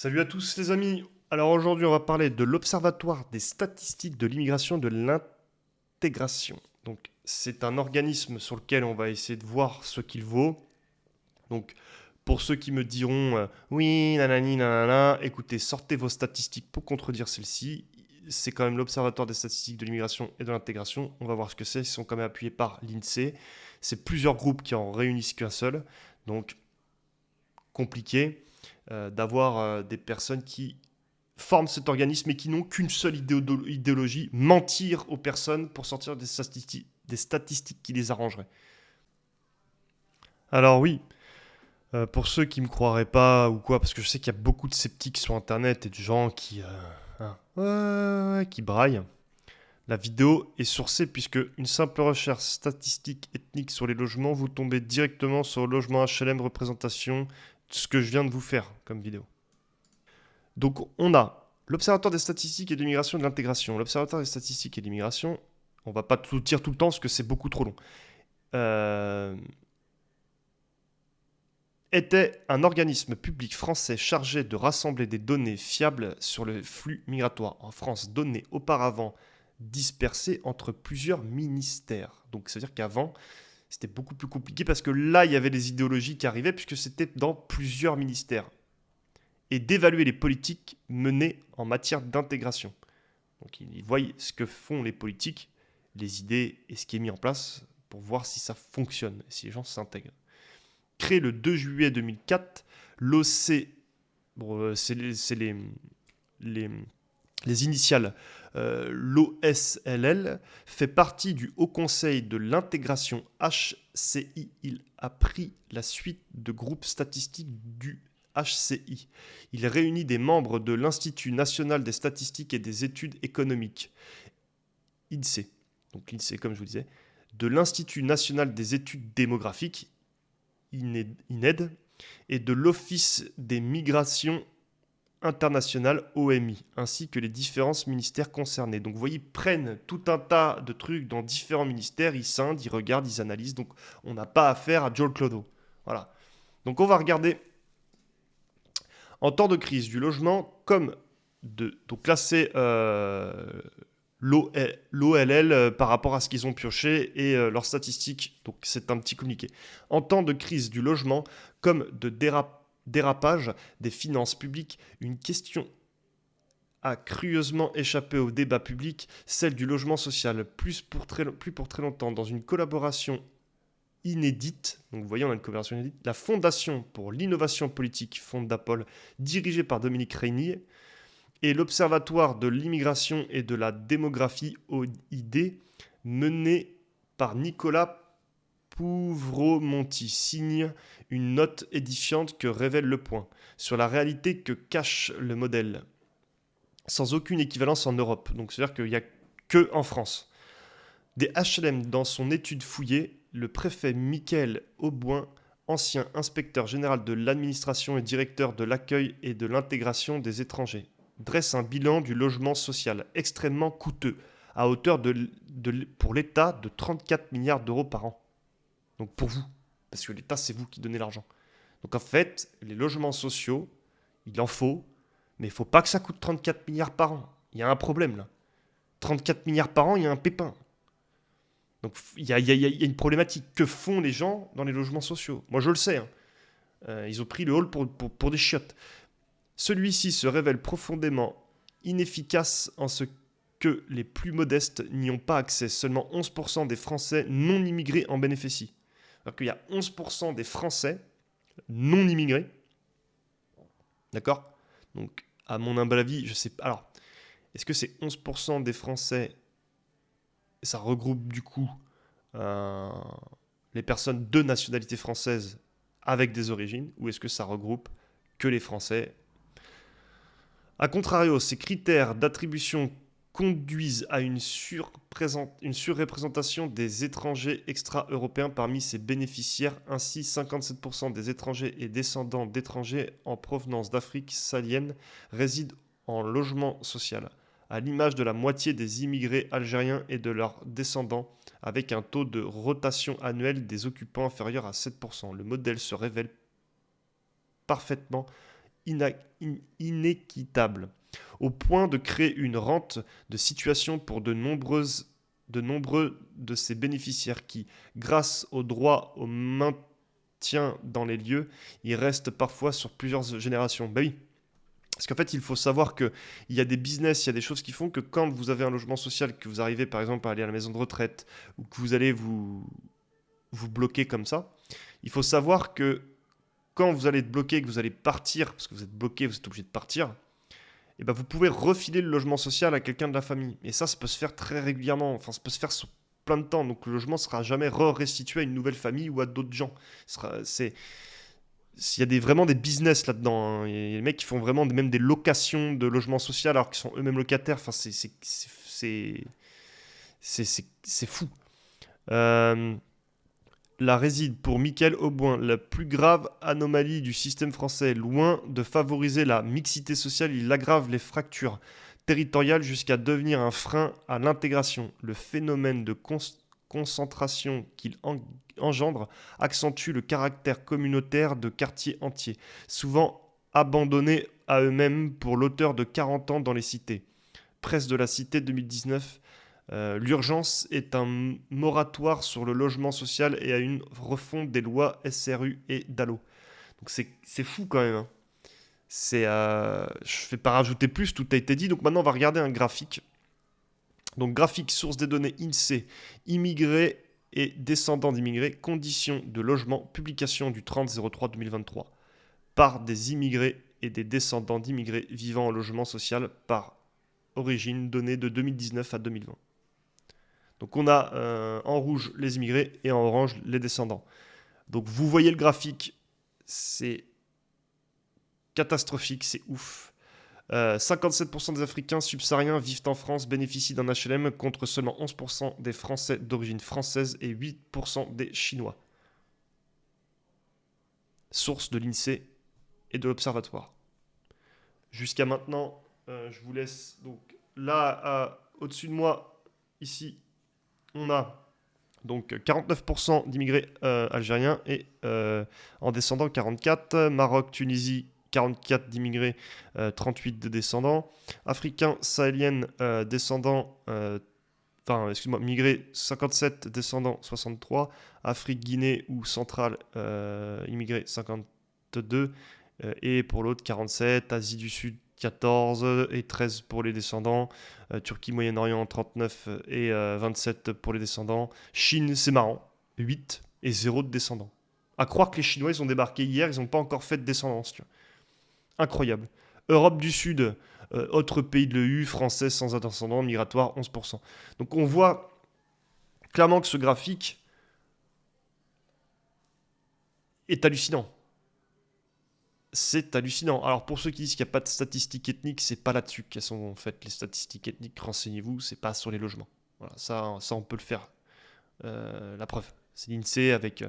Salut à tous les amis. Alors aujourd'hui on va parler de l'Observatoire des statistiques de l'immigration et de l'intégration. Donc c'est un organisme sur lequel on va essayer de voir ce qu'il vaut. Donc pour ceux qui me diront oui nanani nanana, écoutez, sortez vos statistiques pour contredire celles-ci. C'est quand même l'Observatoire des statistiques de l'immigration et de l'intégration. On va voir ce que c'est. Ils sont quand même appuyés par l'INSEE. C'est plusieurs groupes qui en réunissent qu'un seul. Donc compliqué d'avoir des personnes qui forment cet organisme et qui n'ont qu'une seule idéologie, mentir aux personnes pour sortir des statistiques qui les arrangeraient. Alors oui, pour ceux qui ne me croiraient pas ou quoi, parce que je sais qu'il y a beaucoup de sceptiques sur Internet et de gens qui, qui braillent, la vidéo est sourcée puisque une simple recherche statistique ethnique sur les logements, vous tombez directement sur le logement HLM représentation de ce que je viens de vous faire comme vidéo. Donc on a l'Observatoire des statistiques et de l'immigration et de l'intégration. L'Observatoire des statistiques et de l'immigration, on va pas tout dire tout le temps parce que c'est beaucoup trop long, euh, était un organisme public français chargé de rassembler des données fiables sur le flux migratoire en France, données auparavant dispersées entre plusieurs ministères. Donc c'est-à-dire qu'avant, c'était beaucoup plus compliqué parce que là, il y avait des idéologies qui arrivaient puisque c'était dans plusieurs ministères. Et d'évaluer les politiques menées en matière d'intégration. Donc ils voient ce que font les politiques, les idées et ce qui est mis en place pour voir si ça fonctionne, si les gens s'intègrent. Créé le 2 juillet 2004, l'OC, bon, c'est les, les initiales, l'OSLL, fait partie du Haut Conseil de l'intégration HCI. Il a pris la suite de groupes statistiques du HCI. Il réunit des membres de l'Institut national des statistiques et des études économiques, INSEE, donc l'INSEE comme je vous disais, de l'Institut national des études démographiques, INED, et de l'Office des migrations internationales, OMI, ainsi que les différents ministères concernés. Donc vous voyez, ils prennent tout un tas de trucs dans différents ministères, ils scindent, ils regardent, ils analysent, donc on n'a pas affaire à Joel Clodo. Voilà. Donc on va regarder en temps de crise du logement comme de... Donc là c'est l'OLL par rapport à ce qu'ils ont pioché et leurs statistiques. Donc c'est un petit communiqué. En temps de crise du logement comme de dérapage des finances publiques, une question a curieusement échappé au débat public, celle du logement social, plus pour très longtemps, dans une collaboration inédite. Donc vous voyez, on a une collaboration inédite. La Fondation pour l'innovation politique, Fondapol, dirigée par Dominique Régnier, et l'Observatoire de l'immigration et de la démographie, OID, mené par Nicolas Pouvromonti, signe une note édifiante que révèle Le Point sur la réalité que cache le modèle, sans aucune équivalence en Europe. Donc c'est-à-dire qu'il n'y a que en France. Des HLM dans son étude fouillée, le préfet Michael Auboin, ancien inspecteur général de l'administration et directeur de l'accueil et de l'intégration des étrangers, dresse un bilan du logement social extrêmement coûteux, à hauteur pour l'État de 34 milliards d'euros par an. Donc pour vous, parce que l'État, c'est vous qui donnez l'argent. Donc en fait, les logements sociaux, il en faut, mais il ne faut pas que ça coûte 34 milliards par an. Il y a un problème là. 34 milliards par an, il y a un pépin. Donc il y a une problématique. Que font les gens dans les logements sociaux? Moi je le sais. Hein. Ils ont pris le hall pour des chiottes. Celui-ci se révèle profondément inefficace en ce que les plus modestes n'y ont pas accès. Seulement 11% des Français non immigrés en bénéficient. Alors qu'il y a 11% des Français non immigrés. D'accord? Donc, à mon humble avis, je sais pas. Alors, est-ce que c'est 11% des Français, ça regroupe du coup euh, les personnes de nationalité française avec des origines, ou est-ce que ça regroupe que les Français? A contrario, ces critères d'attribution conduisent à une surreprésentation des étrangers extra-européens parmi ces bénéficiaires. Ainsi, 57% des étrangers et descendants d'étrangers en provenance d'Afrique saharienne résident en logement social, à l'image de la moitié des immigrés algériens et de leurs descendants, avec un taux de rotation annuel des occupants inférieur à 7%. Le modèle se révèle parfaitement inéquitable, au point de créer une rente de situation pour de nombreux de ces bénéficiaires qui, grâce au droit au maintien dans les lieux, y restent parfois sur plusieurs générations. Ben oui, parce qu'en fait, il faut savoir qu'il y a des business, il y a des choses qui font que quand vous avez un logement social, que vous arrivez par exemple à aller à la maison de retraite, ou que vous allez vous bloquer comme ça, il faut savoir que quand vous allez être bloqué, que vous allez partir, parce que vous êtes bloqué, vous êtes obligé de partir, et ben vous pouvez refiler le logement social à quelqu'un de la famille. Et ça peut se faire très régulièrement, enfin ça peut se faire sur plein de temps, donc le logement ne sera jamais restitué à une nouvelle famille ou à d'autres gens. Il y a vraiment des business là-dedans, hein. Il y a des mecs qui font vraiment même des locations de logements sociaux alors qu'ils sont eux-mêmes locataires. Enfin, c'est fou. Euh, Là réside pour Michael Auboin la plus grave anomalie du système français. Loin de favoriser la mixité sociale, il aggrave les fractures territoriales jusqu'à devenir un frein à l'intégration. Le phénomène de concentration qu'il engendre accentue le caractère communautaire de quartiers entiers, souvent abandonnés à eux-mêmes pour l'auteur de 40 ans dans les cités. Presse de la Cité 2019. L'urgence est un moratoire sur le logement social et à une refonte des lois SRU et DALO. Donc c'est fou quand même, hein. Je ne vais pas rajouter plus, tout a été dit. Donc maintenant on va regarder un graphique. Donc graphique, source des données INSEE, immigrés et descendants d'immigrés, conditions de logement, publication du 30/03/2023, par des immigrés et des descendants d'immigrés vivant en logement social par origine, données de 2019 à 2020. Donc on a en rouge les immigrés et en orange les descendants. Donc vous voyez le graphique, c'est catastrophique, c'est ouf. 57% des Africains subsahariens vivent en France, bénéficient d'un HLM contre seulement 11% des Français d'origine française et 8% des Chinois. Source de l'INSEE et de l'Observatoire. Jusqu'à maintenant, je vous laisse. Donc là, au-dessus de moi, ici, on a donc 49% d'immigrés algériens et en descendants 44, Maroc, Tunisie 44 d'immigrés, 38 de descendants, africains, sahéliennes, descendants, migrés 57, descendants 63, Afrique, Guinée ou centrale, immigrés 52, et pour l'autre 47, Asie du Sud 14 et 13 pour les descendants, Turquie, Moyen-Orient 39 et 27 pour les descendants, Chine, c'est marrant, 8 et 0 de descendants. À croire que les Chinois ils ont débarqué hier, ils n'ont pas encore fait de descendance. Tu vois. Incroyable. Europe du Sud, autre pays de l'EU, français sans descendants, migratoire 11%. Donc on voit clairement que ce graphique est hallucinant. C'est hallucinant. Alors pour ceux qui disent qu'il n'y a pas de statistiques ethniques, c'est pas là-dessus qu'elles sont faites les statistiques ethniques. Renseignez-vous, c'est pas sur les logements. Voilà, ça on peut le faire. La preuve, c'est l'INSEE avec.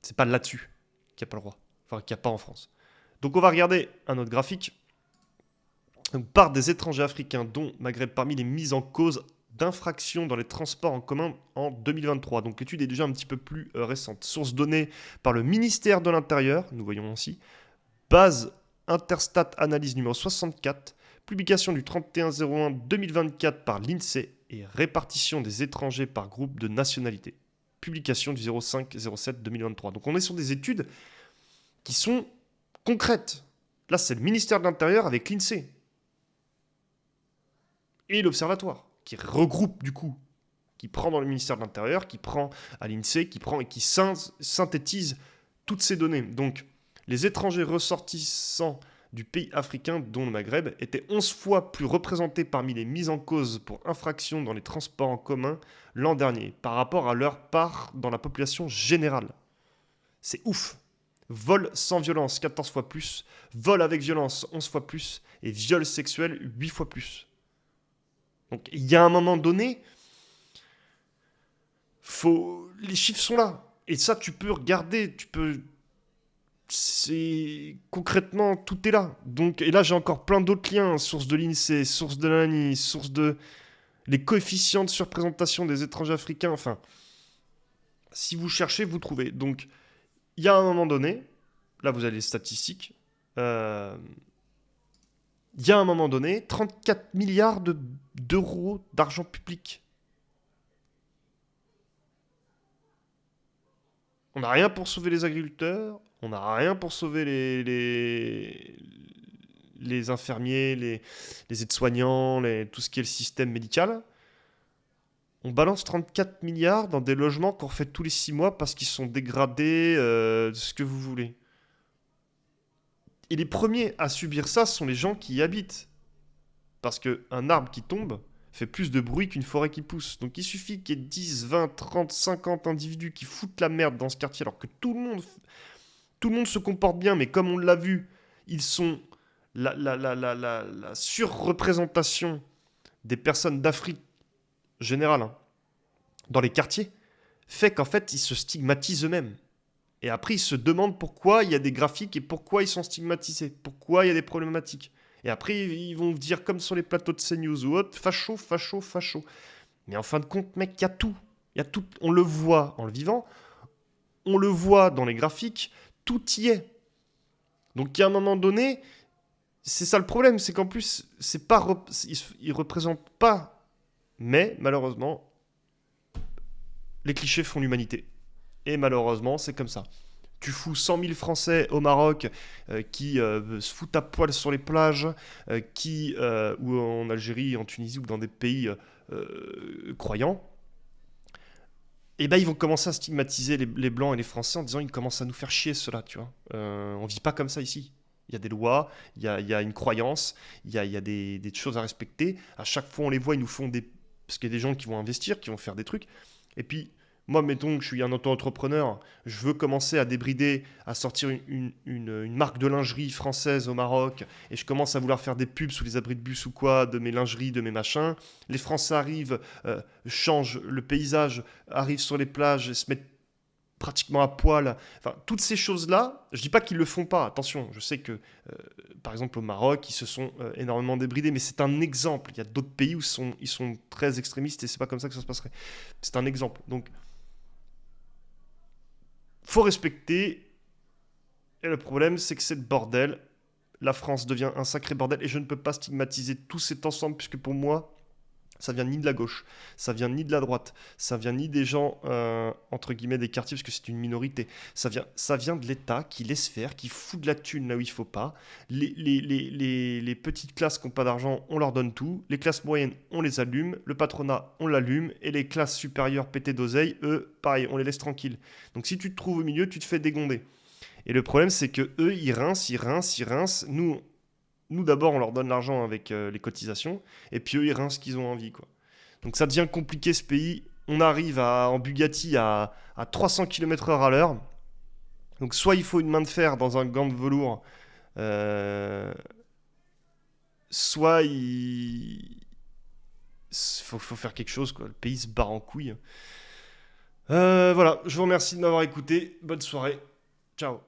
C'est pas là-dessus qu'il n'y a pas le droit. Enfin, qu'il n'y a pas en France. Donc on va regarder un autre graphique. Donc, par des étrangers africains, dont Maghreb, parmi les mises en cause d'infractions dans les transports en commun en 2023. Donc l'étude est déjà un petit peu plus récente. Source donnée par le ministère de l'Intérieur, nous voyons ici. Base Interstat Analyse numéro 64, publication du 31/01/2024 par l'INSEE et répartition des étrangers par groupe de nationalité. Publication du 05/07/2023. Donc on est sur des études qui sont concrètes. Là, c'est le ministère de l'Intérieur avec l'INSEE et l'Observatoire qui regroupe du coup, qui prend dans le ministère de l'Intérieur, qui prend à l'INSEE, qui prend et qui synthétise toutes ces données. Donc les étrangers ressortissants du pays africain, dont le Maghreb, étaient 11 fois plus représentés parmi les mises en cause pour infraction dans les transports en commun l'an dernier, par rapport à leur part dans la population générale. C'est ouf. Vol sans violence, 14 fois plus. Vol avec violence, 11 fois plus. Et viol sexuel, 8 fois plus. Donc il y a un moment donné, les chiffres sont là. Et ça, tu peux regarder, concrètement, tout est là. Donc, et là, j'ai encore plein d'autres liens. Source de l'INSEE, source de l'ANI, source de les coefficients de surprésentation des étrangers africains. Enfin, si vous cherchez, vous trouvez. Donc, il y a un moment donné, là, vous avez les statistiques. il y a un moment donné 34 milliards d'euros d'argent public. On n'a rien pour sauver les agriculteurs, on n'a rien pour sauver les infirmiers, les aides-soignants, tout ce qui est le système médical. On balance 34 milliards dans des logements qu'on refait tous les 6 mois parce qu'ils sont dégradés, ce que vous voulez. Et les premiers à subir ça sont les gens qui y habitent. Parce qu'un arbre qui tombe fait plus de bruit qu'une forêt qui pousse. Donc il suffit qu'il y ait 10, 20, 30, 50 individus qui foutent la merde dans ce quartier alors que tout le monde se comporte bien, mais comme on l'a vu, ils sont la surreprésentation des personnes d'Afrique générale hein, dans les quartiers, fait qu'en fait ils se stigmatisent eux-mêmes. Et après ils se demandent pourquoi il y a des graphiques et pourquoi ils sont stigmatisés, pourquoi il y a des problématiques. Et après, ils vont dire, comme sur les plateaux de CNews ou autres, facho, facho, facho. Mais en fin de compte, mec, il y a tout. Il y a tout. On le voit en le vivant, on le voit dans les graphiques, tout y est. Donc, il y a un moment donné, c'est ça le problème, c'est qu'en plus, c'est pas ils représentent pas. Mais, malheureusement, les clichés font l'humanité. Et malheureusement, c'est comme ça. Tu fous 100 000 Français au Maroc qui se foutent à poil sur les plages, ou en Algérie, en Tunisie ou dans des pays croyants, et ben ils vont commencer à stigmatiser les Blancs et les Français en disant ils commencent à nous faire chier cela, tu vois. On vit pas comme ça ici. Il y a des lois, il y a une croyance, il y a des choses à respecter. À chaque fois on les voit, ils nous font des... Parce qu'il y a des gens qui vont investir, qui vont faire des trucs. Et puis moi, mettons que je suis un auto-entrepreneur, je veux commencer à débrider, à sortir une marque de lingerie française au Maroc, et je commence à vouloir faire des pubs sous les abris de bus ou quoi, de mes lingeries, de mes machins. Les Français arrivent, changent le paysage, arrivent sur les plages et se mettent pratiquement à poil. Enfin, toutes ces choses-là, je dis pas qu'ils le font pas, attention, je sais que, par exemple au Maroc, ils se sont énormément débridés, mais c'est un exemple. Il y a d'autres pays où ils sont très extrémistes et c'est pas comme ça que ça se passerait. C'est un exemple. Donc, faut respecter. Et le problème, c'est que c'est le bordel. La France devient un sacré bordel. Et je ne peux pas stigmatiser tout cet ensemble, puisque pour moi, ça vient ni de la gauche, ça vient ni de la droite, ça vient ni des gens, entre guillemets, des quartiers, parce que c'est une minorité. Ça vient de l'État qui laisse faire, qui fout de la thune là où il ne faut pas. Les petites classes qui n'ont pas d'argent, on leur donne tout. Les classes moyennes, on les allume. Le patronat, on l'allume. Et les classes supérieures pétées d'oseille, eux, pareil, on les laisse tranquilles. Donc si tu te trouves au milieu, tu te fais dégonder. Et le problème, c'est que eux, ils rincent, ils rincent, ils rincent. Nous d'abord, on leur donne l'argent avec les cotisations, et puis eux, ils rincent ce qu'ils ont envie, quoi. Donc ça devient compliqué, ce pays. On arrive en Bugatti à 300 km/h à l'heure. Donc soit il faut une main de fer dans un gant de velours, euh, soit faut faire quelque chose, quoi. Le pays se barre en couille. Voilà, je vous remercie de m'avoir écouté. Bonne soirée. Ciao.